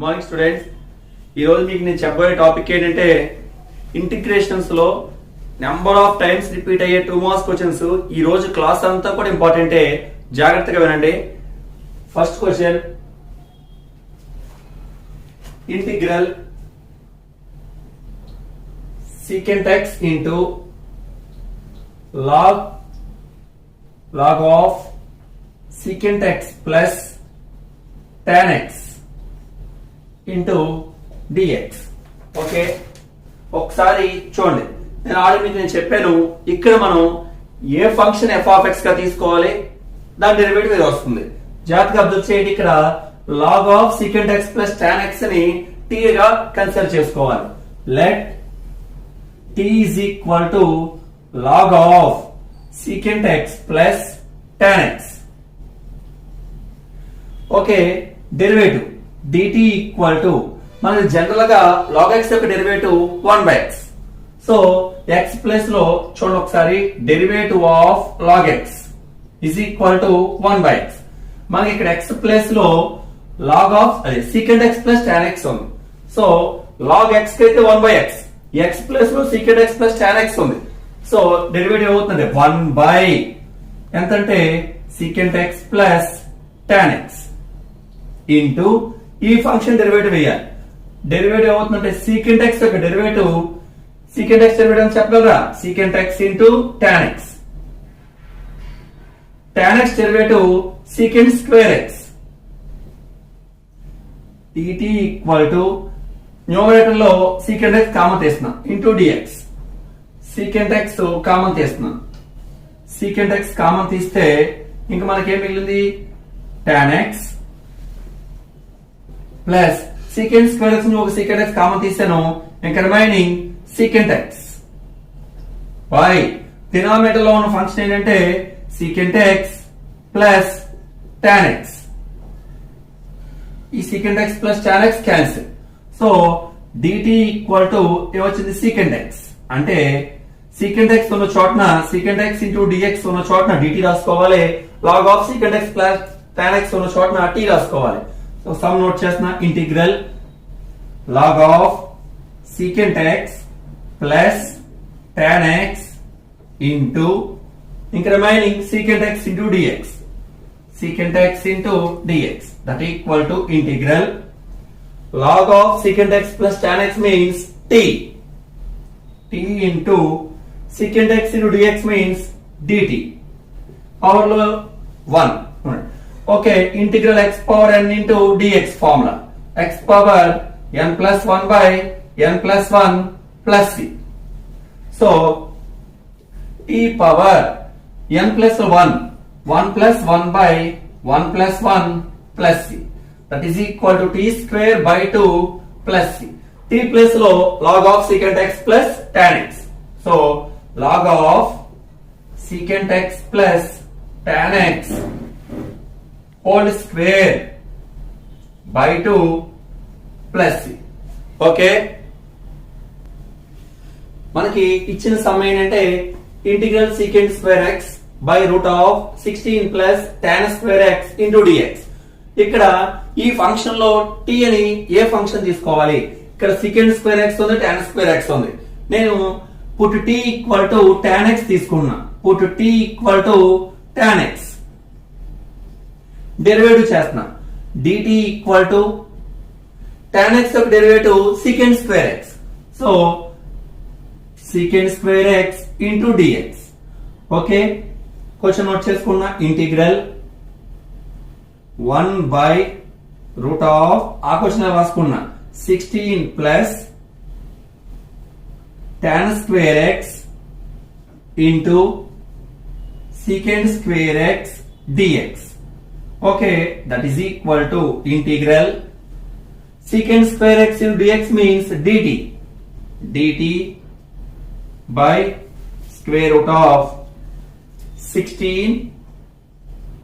Morning students. ఈరోజు మీకు నేను చెప్పబోయే టాపిక్ ఏంటంటే ఇంటిగ్రేషన్స్ లో నెంబర్ ఆఫ్ టైమ్స్ రిపీట్ అయ్యే 2 మార్క్స్ క్వశ్చన్స్. ఈ రోజు క్లాస్ అంతా కూడా ఇంపార్టెంటే, జాగ్రత్తగా వినండి. First question, integral secant x into log of secant x plus tan x into dx. Okay, ఒకసారి చూడండి. నేను ఆల్రెడీ మీకు నేను చెప్పాను, ఇక్కడ మనం ఏ ఫంక్షన్ f of x గా తీసుకోవాలి, దాని డెరివేటివ్ ఇది వస్తుంది. జాగ్రత్తగా అబ్జర్వ్ చేయండి. ఇక్కడ log of secant x plus tan x ని t గా కన్సిడర్ చేసుకోవాలి. Let t is equal to log of secant x plus tan x. Okay, derivative dt equal to మనకి జనరల్ గా log x యొక్క derivative 1/x. So x plus లో చూడండి ఒకసారి, derivative of log x is equal to 1/x. మనకి ఇక్కడ x plus లో log of secant x plus tan x ఉంది. సో log x కి అయితే 1/x, x ప్లస్ లో secant x plus tan x ఉంది. సో డెరివేటివ్ అవుతుంది 1 ఎంతంటే secant x plus tan x into ఈ ఫంక్షన్ డెరివేటివ్ వేయాలి. డెరివేటివ్ అవుతుందంటే secant x యొక్క డెరివేటివ్, secant x డెరివేటివ్ అని చెప్పగలరా? secant x into tan x. tan x derivative secant square x. dt equal to numerator లో secant x common తీస్తున్నా into dx. secant x common తీస్తున్నా, secant x common తీస్తే ఇంకా మనకేం మిగిలింది? tan x plus secant square x ఒక secant x common తీసాను, ఇంకా remaining secant x by denominator లో ఉన్న ఫంక్షన్ ఏంటంటే secant x plus tan x. ఈ secant x plus tan x cancel. So dt equal to ఏమొచ్చింది? secant x. అంటే secant x ఉన్న చోటన secant x ఇంటూ dx ఉన్న చోటన dt రాసుకోవాలి, log of secant x plus tan x ఉన్న చోటన t రాసుకోవాలి. సో సమ్ నోట్ చేస్తున్నా, integral log of secant x plus tan x into ఇంకా remaining secant x into dx, secant x into dx that equal to integral log of secant x plus tan x means t into secant x into dx means dt. Power లో 1. Okay, integral x power n into dx formula, x power n plus 1 by n plus 1 plus c. So t power n plus 1 plus 1 by 1 plus 1 plus c. That is equal to t square by 2 plus c. t plus లో log of secant x plus tan x. So log of secant x plus tan x whole square by 2 plus c. Okay, మనకి ఇచ్చిన some ఏంటంటే integral secant square x by root of 16 plus tan square x into dx. ఇక్కడ ఈ function లో t అని ఏ function తీసుకోవాలి? ఇక్కడ secant square x ఉంది, tan square x ఉంది. నేను put t equal to tan x తీసుకున్నా, put t equal to tan x. Derivative చేస్తున్నా, dt equal to tan x యొక్క derivative secant square x. So secant square x into dx. Okay, question note చేసుకున్నా, integral 1 by root of ఆ question రాసుకున్నా 16 plus tan square x into secant square x dx. okay, that is equal to integral secant square x into dx means dt by square root of 16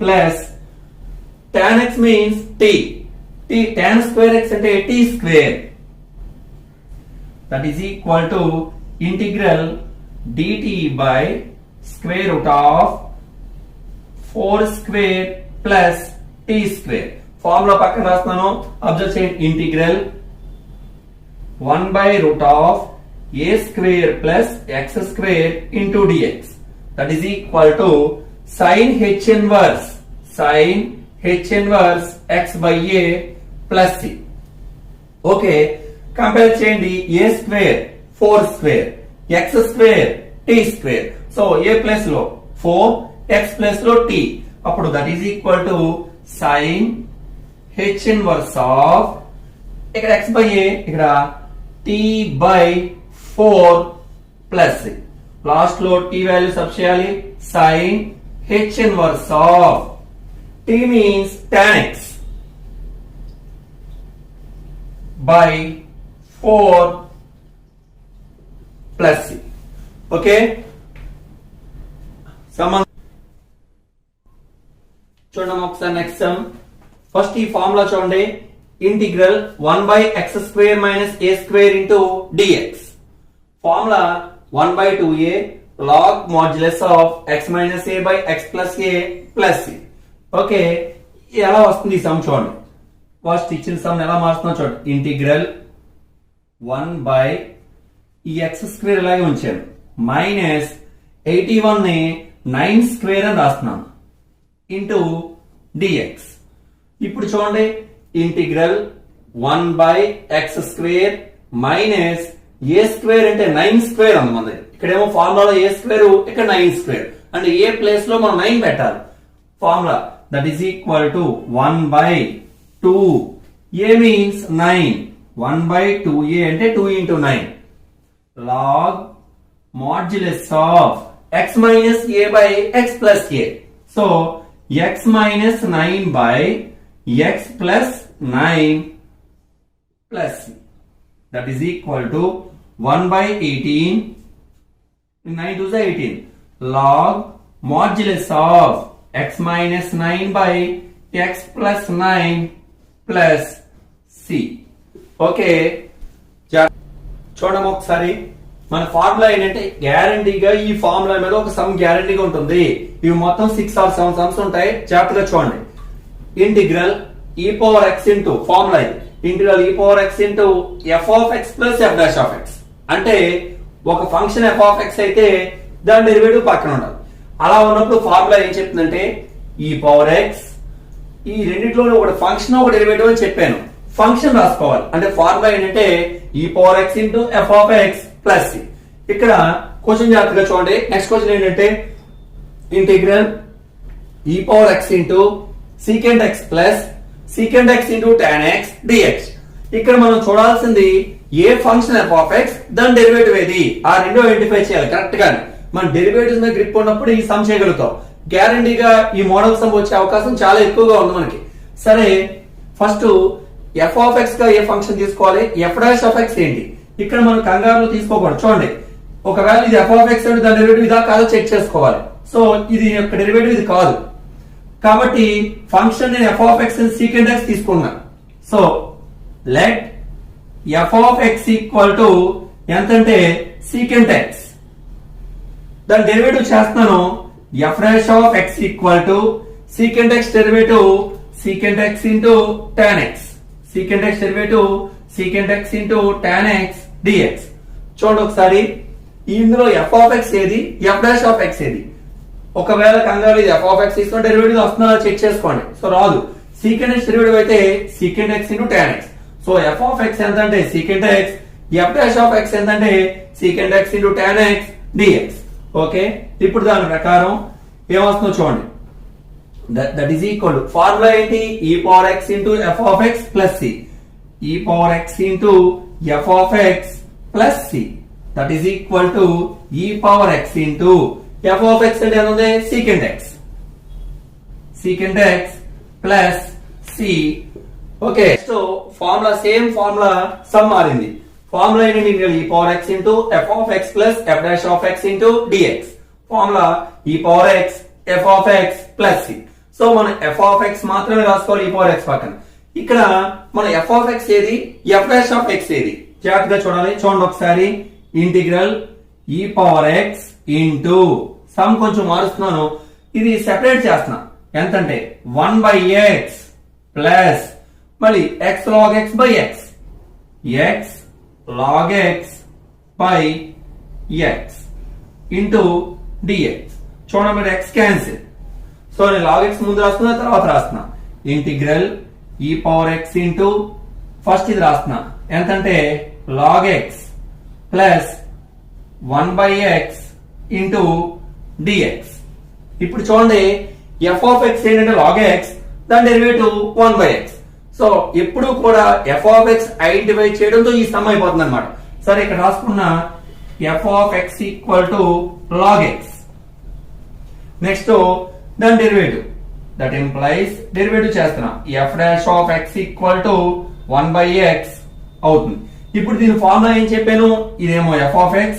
plus tan x means t tan square x అంటే t square, that is equal to integral dt by square root of 4 square plus t square. Formula పక్కన రాస్తున్నాను, observe చేయండి. Integral 1/√ of a square plus x square into dx, that is equal to sin h inverse x by a plus c. Okay, compare చేయండి. a square 4 square, x square t square. So a plus లో 4, x plus లో t, అప్పుడు that is equal to sin h inverse of ఇక్కడ x by a, ఇక్కడ t by 4 plus last లో t value sub చేయాలి. sin h inverse of t means tan x by 4 plus c. Okay, చూడండి ఒకసారి next some. First ఈ formula చూడండి. Integral 1/x² minus a square into dx. Formula 1/2a log modulus of x minus a by x plus a plus c. Okay, ఎలా వస్తుంది ఈ some చూడండి. First ఇచ్చిన some ఎలా మారుస్తున్నా చూడండి. ఇంటిగ్రల్ 1 ఈ ఎక్స్ స్క్వేర్ ఇలాగే ఉంచాను, మైనస్ 81 ని 9 స్క్వేర్ అని రాస్తున్నాను ఇంటూ డిఎక్స్. ఇప్పుడు చూడండి, ఇంటిగ్రల్ 1/x² మైనస్ ఏ స్క్వేర్ అంటే 9 స్క్వేర్ ఉంది మన దగ్గర. ఇక్కడేమో ఫార్ములాలో ఏ స్క్వేర్, ఇక్కడ 9 స్క్వేర్ అంటే ఏ ప్లేస్ లో మనం 9 పెట్టాలి. Formula that is equal to 1/2. a means 9. 1/2a అంటే 2 into 9 log modulus of x minus a by x plus a. So x minus 9 by x plus 9 plus c, that is equal to 1/18. 9 to 18 log modulus of x minus 9 by x plus 9 plus C. Okay, చూడము ఒకసారి. మన formula ఏంటంటే గ్యారంటీగా ఈ formula మీద ఒక some గ్యారంటీగా ఉంటుంది. ఇవి మొత్తం 6 or 7 సమ్స్ ఉంటాయి. జాగ్రత్తగా చూడండి. Integral e power x into formula ఇది. Integral e power x into f of x plus f dash of x. అంటే ఒక ఫంక్షన్ f ఆఫ్ x అయితే దాని డెరివేటివ్ పక్కన ఉండాలి. అలా ఉన్నప్పుడు ఫార్ములా ఏం చెప్తుందంటే e పవర్ x, ఈ రెండిట్లో ఒక ఫంక్షన్ ఒక డెరివేటివ్ అని చెప్పాను. ఫంక్షన్ రాసుకోవాలి అంటే ఫార్ములా ఏంటంటే e power x into f of x plus c. ఇక్కడ క్వశ్చన్ జాగ్రత్తగా చూడండి. నెక్స్ట్ క్వశ్చన్ ఏంటంటే integral e power x into secant x plus secant x into tan x dx. ఇక్కడ మనం చూడాల్సింది ఏ ఫంక్షన్ f ఆఫ్ x, దాని derivative ఏది, ఆ రెండు ఐడెంటిఫై చేయాలి కరెక్ట్ గా. మన డెరివేటివ్స్ మీద గ్రిప్ ఉన్నప్పుడు ఈ సమ్ చేయగలుగుతాం. గ్యారంటీగా ఈ మోడల్ సమ్ వచ్చే అవకాశం చాలా ఎక్కువగా ఉంది మనకి. సరే, ఫస్ట్ f ఆఫ్ x గా ఏ ఫంక్షన్ తీసుకోవాలి, f డాష్ ఆఫ్ x ఏంటి, ఇక్కడ మనం కంగారులో తీసుకోకూడదు. చూడండి, ఒకవేళ ఇది f ఆఫ్ x అంటే దాని డెరివేటివ్ ఇదా కాదో చెక్ చేసుకోవాలి. సో ఇది యొక్క డెరివేటివ్ ఇది కాదు కాబట్టి ఫంక్షన్ నేను f ఆఫ్ x అని సీకెంట్ x తీసుకున్నాను. So let f of x equal to ఎంతంటే సీకెంట్ x, దాని డెరివేటివ్ చేస్తున్నాను. f dash of x equal to secant x derivative secant x into tan x, secant x derivative secant x into tan x dx. చూడండి ఒకసారి, ఇందులో f of x ఏది, f dash of x ఏది. ఒకవేళ కంగారు ఇది f of x తీసుకుని derivative వస్తుందో చెక్ చేసుకోండి. సో రాదు. సీకెంట్ x డెరివేటివ్ అయితే secant x into tan x. So f of x ఎంత అంటే secant x, f dash of x ఎంత అంటే secant x into tan x dx. Okay, ఇప్పుడు దాని ప్రకారం ఏమొస్తుందో చూడండి. That is equal to formula ఏంటి, e power x into f of x plus c, e power x into f of x plus c, that is equal to e power x into f of x అంటే ఏముంది secant x, secant x plus c. Okay, so formula same formula some మారింది. Formula ఏంటి, e power x into f of x plus f dash of x into dx. Formula e power x f of x plus c. So మనం f of x మాత్రమే రాసుకోవాలి e power x పక్కన. ఇక్కడ మన f of x ఏది, f dash of x ఏది, జాగ్రత్తగా చూడాలి. చూడండి ఒకసారి, integral e power x into some కొంచెం మారుస్తున్నాను, ఇది సెపరేట్ చేస్తున్నా. ఎంతంటే 1/x ప్లస్ మళ్ళీ x log x by x log x by x into dx. చూడండి మీరు x క్యాన్సిల్. సో నేను log x ముందు రాస్తున్నా, తర్వాత రాస్తున్నా. Integral e power x into first ఇది రాస్తున్నా ఎంతంటే log x plus 1 by x into dx. ఇప్పుడు చూడండి f of x ఏంటంటే log x, దాని డెరివేటివ్ 1 by x. సో ఎప్పుడు కూడా f of x ఐడెంటిఫై చేయడంతో ఈ సమ్ అయిపోతుంది అనమాట. సరే ఇక్కడ రాసుకున్న f of x equal to log x. Next దాని డెరివేటివ్, దట్ ఇంప్లైస్ డెరివేటివ్ చేస్తున్నాం f dash of x equal to 1 by x అవుతుంది. ఇప్పుడు దీని ఫార్ములా ఏం చెప్పాను, ఇదేమో f of x,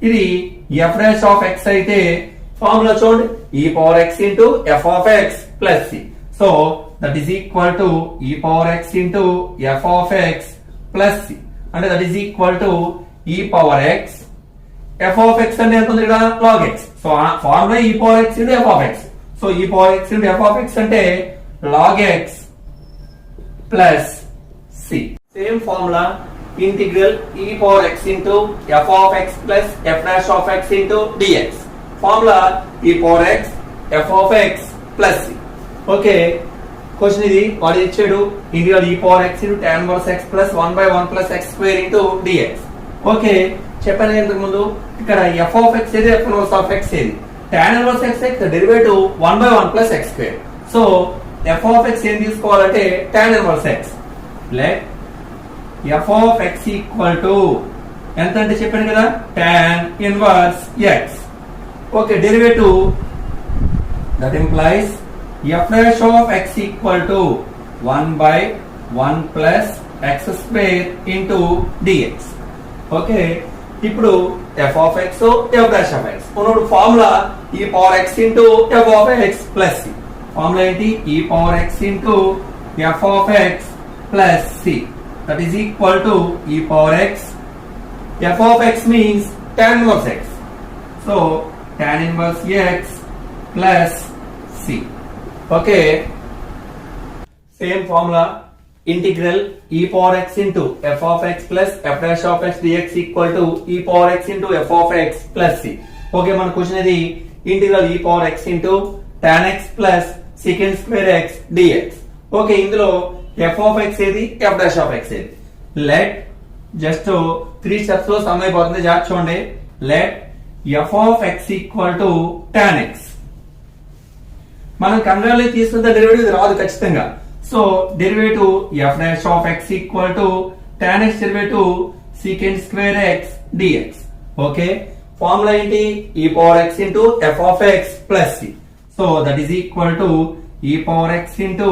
ఇది f dash of x అయితే ఫార్ములా చూడండి e power x into f of x plus c. So that is equal to e power x into f of x plus c అంటే that is equal to e power x. f of x అంటే ఎంత ఉంది ఇక్కడ log x. So formula e power x into f of x. So e power x into f of x అంటే log x plus c. Same formula integral e power x into f of x plus f dash of x into dx. Formula e power x f of x plus c. Okay, question ఇది వాడు ఇచ్చాడు integral e power x into tan inverse x plus 1 by 1 plus x square into dx. Okay, చెప్పాను ఇంతకు ముందు ఇక్కడ f of x ఏది, f inverse of x ఏది. tan inverse x అయితే derivative 1 by 1 plus x square. So f of x ఏం తీసుకోవాలంటే tan inverse x. Let f of x equal to ఎంత అంటే చెప్పాను కదా tan inverse x. Okay, derivative that implies f dash of x equal to 1 by 1 plus x square into dx. Okay, ఇప్పుడు f of x f dash of x ఉన్నప్పుడు formula e power x into f of x plus c. Formula ఏంటి, e power x into f of x plus c. That is equal to e power x. f of x means tan inverse x. So tan inverse x plus c. Okay. Same formula. Integral e power x into f of x plus f dash of x dx equal to e power x into f of x plus c. Okay, మన question ఇది integral e power x into tan x plus secant square x dx. Okay, ఇందులో f of x ఏది, f dash of x ఏది. Let just 3 steps లో some అయిపోతుంది, జాగ్రత్త చూడండి. Let f of x equal to tan x. మనం కంగారులో తీసుకుంటే డెరివేటివ్ రాదు ఖచ్చితంగా. So derivative f dash of x equal to tan x derivative secant square x dx. Okay, formula ఏంటి, e power x into f of x plus c. So that is equal to e power x into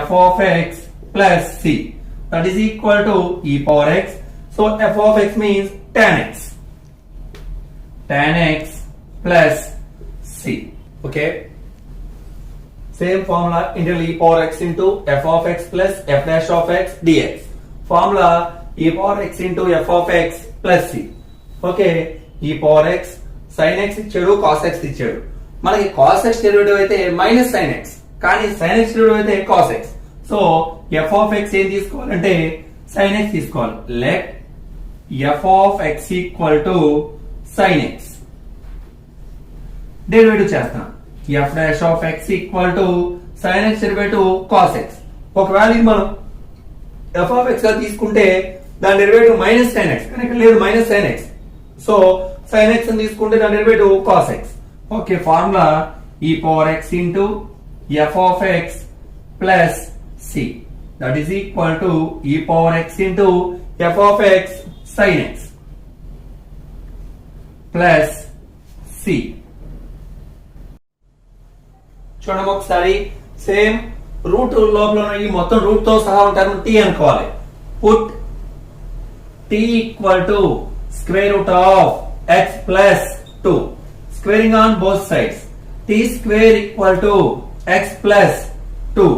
f of x plus c. That is equal to e power x. So f of x means tan x. Tan x plus c. Okay. Same formula integral e power x into f of x plus f dash of x dx. Formula e power x into f of x plus c. Okay. e power x sin x ఇచ్చాడు, cos x ఇచ్చాడు. మనకి cos x derivative అయితే minus sin x, కానీ sin x derivative అయితే cos x. So f of x ఏం తీసుకోవాలంటే sin x తీసుకోవాలి. Let f of x equal to sin x. Derivative చేస్తాం f dash of x equal to sin x derivative cos x. ఒకవేళ ఇది మనం f of x గా తీసుకుంటే దాని డెరివేటివ్ మైనస్ sin x, కానీ ఇక్కడ లేదు minus sin x. So sin x అని తీసుకుంటే దాని derivative cos x. Okay, formula e power x into f of x plus c. That is equal to e power x into f of x sin x plus c. చూడండి ఒకసారి, same route లోపల ఈ మొత్తం route తో సహా ఉంటారు t అనుకోవాలి. Put t equal to square root of x plus 2. Squaring on both sides. t square equal to x plus 2.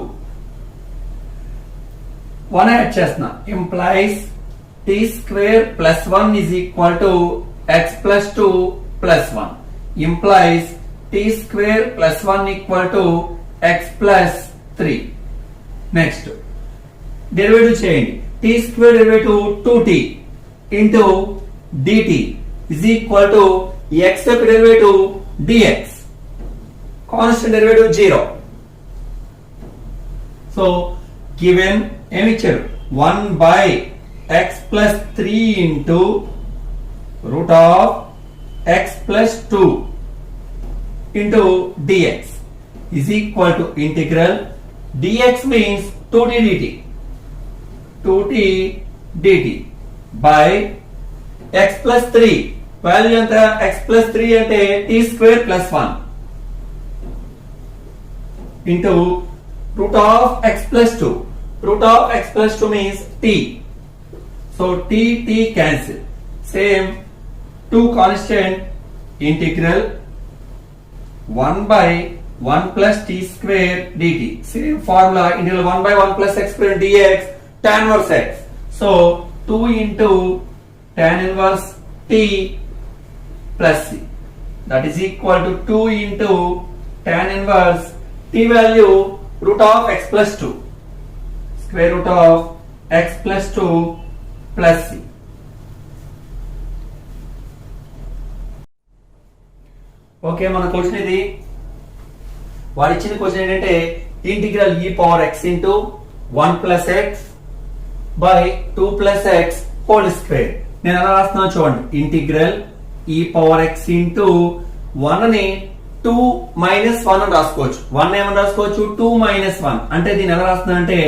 1 add చేస్తున్నా, implies t square plus 1 is equal to x plus 2 plus 1. Implies t square plus 1 equal to x plus 3. Next derivative చేయండి. T square derivative 2t into dt is equal to x యొక్క derivative dx. Constant derivative 0. So given ఏమి ఇచ్చారు? 1 by x plus 3 into root of x plus 2 into dx is equal to integral dx means 2t dt 2t dt by x plus 3 value ఎంత? x plus 3 అంటే t square plus 1 into root of x plus 2. Root of x plus 2 means t. So t cancel. Same 2 constant integral 1 by 1 plus t square dt. Same formula, integral 1 by 1 plus x square dx tan inverse x. So 2 into tan inverse t plus c. That is equal to 2 into tan inverse t value root of x plus 2. Square root of x plus 2 plus c. Okay, మన question ఇది. వాడు ఇచ్చిన question ఏంటంటే integral e power x into 1 plus x by 2 plus x whole square. నేను ఎలా రాస్తున్నాను చూడండి. Integral e power x into 1 ని 2 మైనస్ 1 అని రాసుకోవచ్చు. 1 ఏమని రాసుకోవచ్చు? 2 మైనస్ 1 అంటే దీన్ని ఎలా రాస్తున్నా అంటే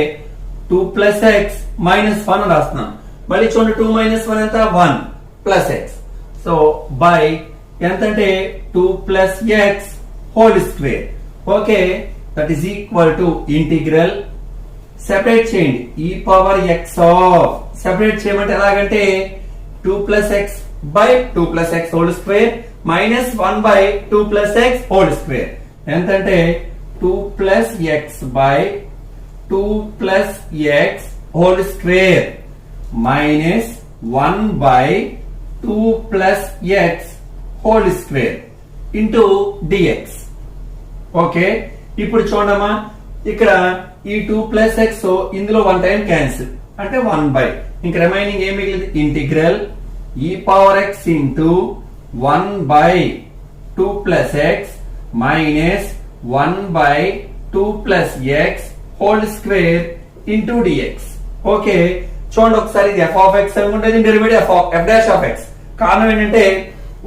2 ప్లస్ ఎక్స్ మైనస్ 1 అని రాస్తున్నాను. మళ్ళీ చూడండి 2 మైనస్ 1 ఎంత? 1 ప్లస్ ఎక్స్. సో బై ఎంతంటే 2 plus x whole square. Okay, that is equal to integral separate చేయండి e power x of. Separate చేయమంటే ఎలాగంటే 2 plus x by 2 plus x whole square minus 1 by 2 plus x whole square. ఎంతంటే 2 plus x by 2 plus x whole square minus 1 by 2 plus x whole square into dx. Okay, ఇప్పుడు చూడమ్మా, ఇక్కడ ఈ 2 plus X ఇందులో 1 time cancel అంటే 1 by ఇంక remaining ఏం మిగిలింది? Integral e power x into 1 by 2 plus x minus 1 by 2 plus x whole square into dx. Okay, చూడండి ఒకసారి ఇది ఎఫ్ ఆఫ్ ఎక్స్ అనుకుంటే derivative f dash of x. కారణం ఏంటంటే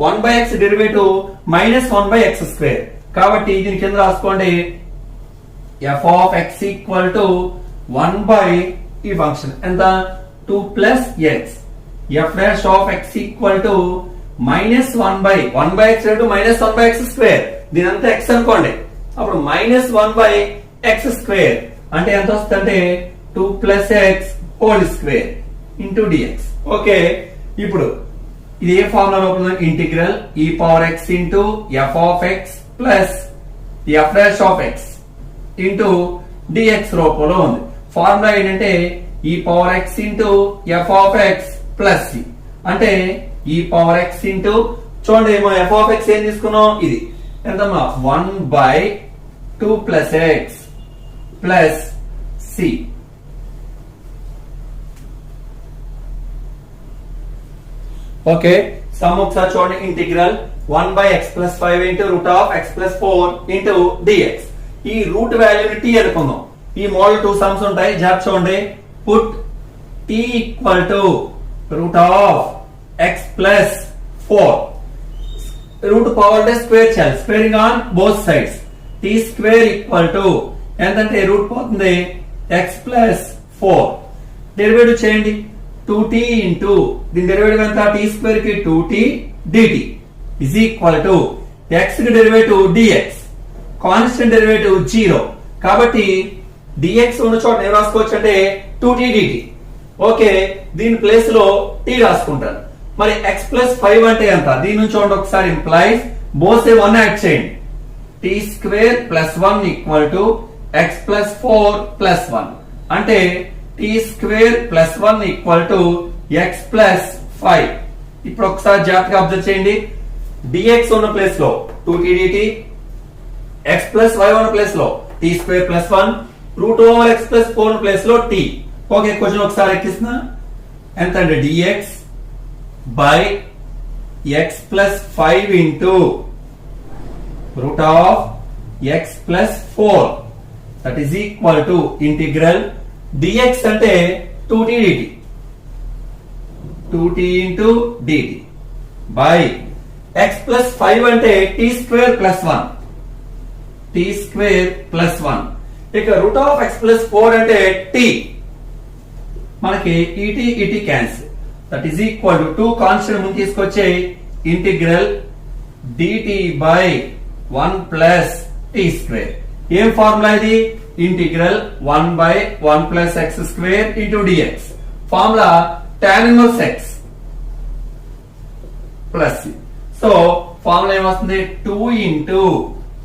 1 by x derivative minus 1 by x square. కాబట్టి దీని కింద రాసుకోండి f of x equal to 1 by ఈ ఫంక్షన్ ఎంత? 2 plus x. F dash of x equal to minus 1 by X minus 1 by x square. దీని అంతా ఎక్స్ అనుకోండి. అప్పుడు మైనస్ 1 బై ఎక్స్ స్క్వేర్ అంటే ఎంత వస్తుంది అంటే 2 plus x whole square into dx. Okay, ఇప్పుడు ఇది ఏ ఫార్ములా రూపంలో? Integral e power x into f of x plus f dash of x into dx రూపంలో ఉంది. ఫార్ములా ఏంటంటే e power x into f of x plus C. అంటే e power x into చూడండి ఏమో ఎఫ్ ఆఫ్ ఎక్స్ ఏం తీసుకున్నాం? ఇది ఎంతమ్మా? 1 by 2 plus x plus C. Okay, sum ఒకసారి చూడండి. Integral 1 by x plus 5 into root of x plus 4 into dx. ఈ రూట్ వాల్యూని టీ అనుకుందాం. ఈ మోడల్ 2 సమ్స్ ఉంటాయి. జాబ్ చూడండి. Put t equal to root of x plus 4. Root power అంటే స్క్వేర్ చేయాలి. Squaring on both sides. T square equal to ఎంతంటే రూట్ పోతుంది ఎక్స్ ప్లస్ 4. డెరివేటివ్ చేయండి. 2t ఇంటూ దీని డెరివేటివ్ ఎంత? టీ స్క్వేర్ కి 2t dt is equal to x కి derivative dx. Constant derivative 0 కాబట్టి dx ఉన్న చోట ఏం రాసుకోవచ్చు అంటే 2t dt. ఓకే, దీని ప్లేస్ లో t రాసుకుంటాను. మరి x ప్లస్ 5 అంటే ఎంత? దీని నుంచి చూడండి ఒకసారి. ఇంప్లైస్ బోత్ సైడ్ 1 యాడ్ చేయండి. t square plus 1 equal to x plus 4 plus 1 అంటే t square plus 1 equal to x plus 5. ఇప్పుడు ఒకసారి జాగ్రత్తగా అబ్జర్వ్ చేయండి. dx ఉన్న ప్లేస్ లో 2t dt, x ప్లస్ 5 ఉన్న ప్లేస్ లో t square plus 1, root over X plus 4 place లో టీ. ఓకే, క్వశ్చన్ ఒకసారి ఎక్కిస్తున్నా. ఎంత అంటే dx by x plus 5 into root of x plus 4 that is equal to integral dx అంటే 2t dt 2t into dt by x plus 5 అంటే t square plus 1 t square plus 1. ఇక route of x plus 4 అంటే t, మనకి et cancel, that is equal to 2 constant ముందు తీసుకొచ్చే integral dt by 1 plus t square. ఏం formula ఇది? Integral 1 by 1 plus x square into dx. Formula tan inverse x plus, so formula ఏమొస్తుంది? 2 into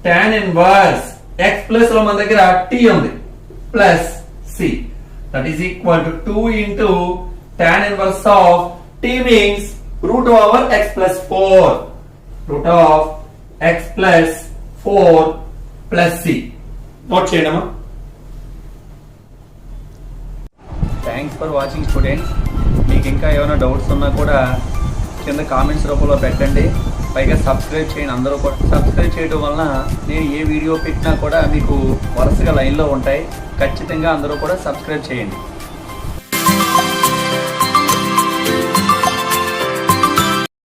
tan inverse x plus లో మన దగ్గర t ఉంది plus c, that is equal to 2 into tan inverse of t means root over x plus 4, route of x plus 4 plus c. Note చేయండి అమ్మా. Thanks for watching students. మీకు ఇంకా ఏమైనా doubts ఉన్నా కూడా కింద కామెంట్స్ రూపంలో పెట్టండి. పైగా సబ్స్క్రైబ్ చేయండి. అందరూ కూడా సబ్స్క్రైబ్ చేయడం వలన నేను ఏ వీడియో పెట్టినా కూడా మీకు వరుసగా లైన్లో ఉంటాయి. ఖచ్చితంగా అందరూ కూడా సబ్స్క్రైబ్ చేయండి.